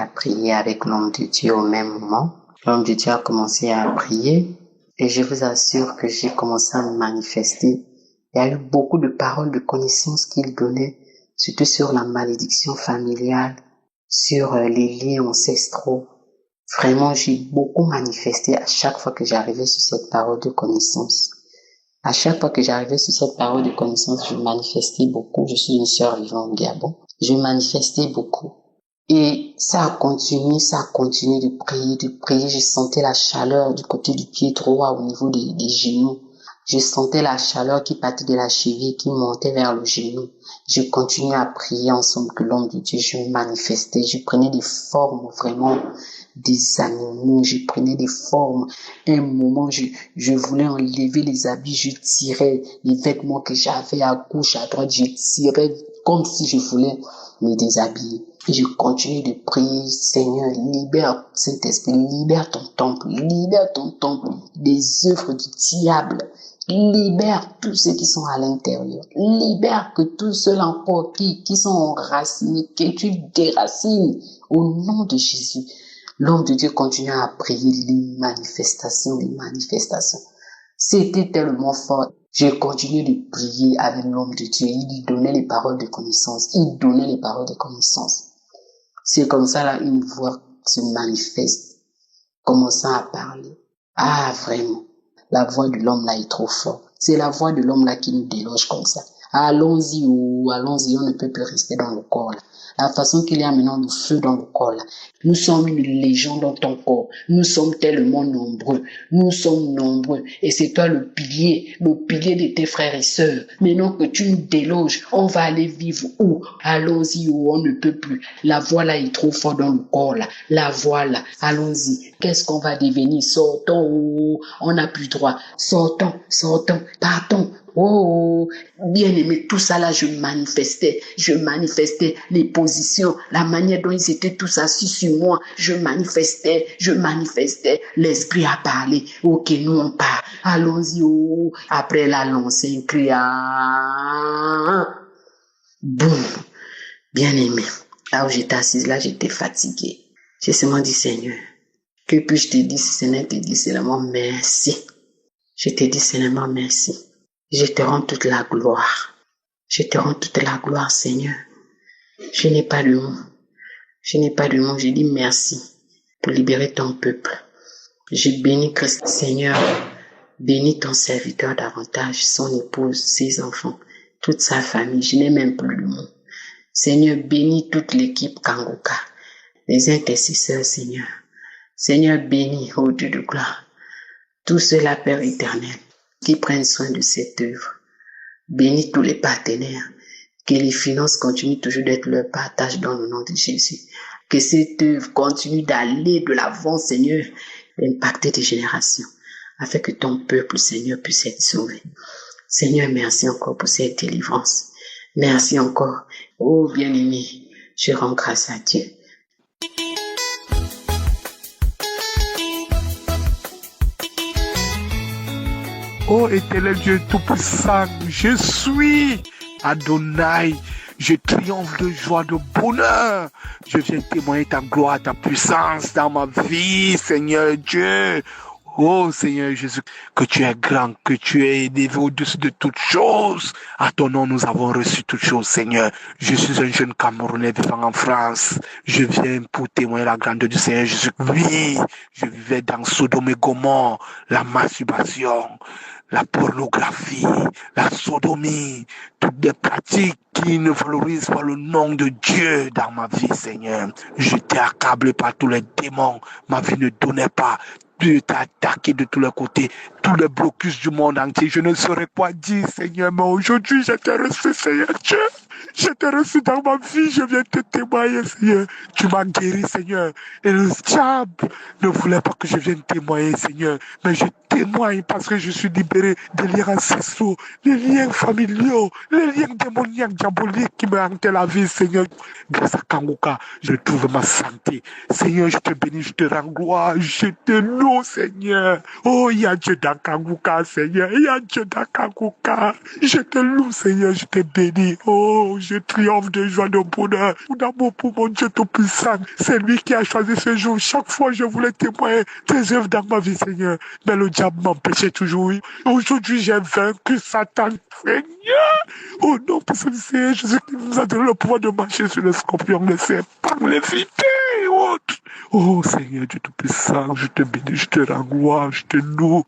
avec l'homme de Dieu au même moment. L'homme de Dieu a commencé à prier et je vous assure que j'ai commencé à me manifester. Il y a eu beaucoup de paroles de connaissances qu'il donnait, surtout sur la malédiction familiale, sur les liens ancestraux. Vraiment, j'ai beaucoup manifesté à chaque fois que j'arrivais sur cette parole de connaissance. À chaque fois que j'arrivais sur cette parole de connaissance, je manifestais beaucoup. Je suis une sœur vivant au Gabon. Je manifestais beaucoup. Et ça a continué de prier. Je sentais la chaleur du côté du pied droit au niveau des genoux. Je sentais la chaleur qui partait de la cheville, qui montait vers le genou. Je continuais à prier ensemble que l'homme de Dieu, je manifestais. Je prenais des formes vraiment des animaux, je prenais des formes. Un moment, je voulais enlever les habits, je tirais les vêtements que j'avais à gauche, à droite, je tirais comme si je voulais me déshabiller. Et je continuais de prier, Seigneur, libère Saint-Esprit, libère ton temple des œuvres du diable. Libère tous ceux qui sont à l'intérieur. Libère que tous ceux encore qui sont enracinés, que tu déracines au nom de Jésus. L'homme de Dieu continue à prier les manifestations. C'était tellement fort. J'ai continué de prier avec l'homme de Dieu. Il lui donnait les paroles de connaissance. C'est comme ça, là, une voix se manifeste, commençant à parler. Ah, vraiment. La voix de l'homme là est trop forte. C'est la voix de l'homme là qui nous déloge comme ça. Allons-y, on ne peut plus rester dans le corps là. La façon qu'il y a maintenant le feu dans le corps là. Nous sommes une légende dans ton corps. Nous sommes tellement nombreux. Et c'est toi le pilier de tes frères et sœurs. Maintenant que tu nous déloges, on va aller vivre où? Allons-y, on ne peut plus. La voix là est trop forte dans le corps là. La voix là, allons-y. Qu'est-ce qu'on va devenir? Sortons, on n'a plus droit. Sortons, partons. Oh, bien-aimé, tout ça là, je manifestais les positions, la manière dont ils étaient tous assis sur moi, je manifestais, l'esprit a parlé. Ok, nous on part, allons-y, oh. Après là, l'on s'incrit, boum, bien-aimé. Là où j'étais assise, là, j'étais fatiguée. J'ai seulement dit, Seigneur, que puis-je te dire si ce n'est te dire seulement merci. Je te dis seulement merci. Je te rends toute la gloire. Je te rends toute la gloire, Seigneur. Je n'ai pas de mots. Je dis merci pour libérer ton peuple. Je bénis Christ, Seigneur. Bénis ton serviteur davantage, son épouse, ses enfants, toute sa famille. Je n'ai même plus de mots. Seigneur, bénis toute l'équipe Kangoka, les intercesseurs, Seigneur. Seigneur, bénis, ô Dieu de gloire, tous ceux-là, Père éternel, qui prennent soin de cette œuvre. Bénis tous les partenaires, que les finances continuent toujours d'être leur partage dans le nom de Jésus. Que cette œuvre continue d'aller de l'avant, Seigneur, impacter des générations, afin que ton peuple, Seigneur, puisse être sauvé. Seigneur, merci encore pour cette délivrance. Merci encore. Oh, bien-aimé, je rends grâce à Dieu. Oh, éternel Dieu Tout-Puissant, je suis Adonai. Je triomphe de joie, de bonheur. Je viens témoigner ta gloire, ta puissance dans ma vie, Seigneur Dieu. Oh Seigneur Jésus, que tu es grand, que tu es élevé au-dessus de toutes choses. À ton nom, nous avons reçu toutes choses, Seigneur. Je suis un jeune Camerounais vivant en France. Je viens pour témoigner la grandeur du Seigneur Jésus. Oui, je vivais dans Sodome et Gomorrhe, la masturbation, la pornographie, la sodomie, toutes des pratiques qui ne valorisent pas le nom de Dieu dans ma vie, Seigneur. J'étais accablé par tous les démons. Ma vie ne donnait pas. Dieu t'a attaqué de tous les côtés, tous les blocus du monde entier. Je ne saurais quoi dire, Seigneur, mais aujourd'hui, je t'ai reçu, Seigneur Dieu. Je t'ai reçu dans ma vie, je viens te témoigner, Seigneur. Tu m'as guéri, Seigneur. Et le diable ne voulait pas que je vienne témoigner, Seigneur. Mais je témoigne parce que je suis libéré des liens ancestraux, les liens familiaux, les liens démoniaques, diaboliques qui me hantaient la vie, Seigneur. Grâce à Kangoka, je trouve ma santé. Seigneur, je te bénis, je te rends gloire, je te loue, Seigneur. Oh, il y a Dieu dans Kangoka, Seigneur. Il y a Dieu dans Kangoka. Je te loue, Seigneur, je te bénis. Oh, je triomphe de joie, de bonheur. Mon amour pour mon Dieu Tout-Puissant. C'est lui qui a choisi ce jour. Chaque fois, je voulais témoigner tes œuvres dans ma vie, Seigneur. Mais le diable m'empêchait toujours. Aujourd'hui, j'ai vaincu Satan, Seigneur. Au nom puissant du Seigneur Jésus qui nous a donné le pouvoir de marcher sur les scorpions, les serpents, les vipères et autres. Oh, Seigneur Dieu Tout-Puissant, je te bénis, je te rends gloire, je te loue.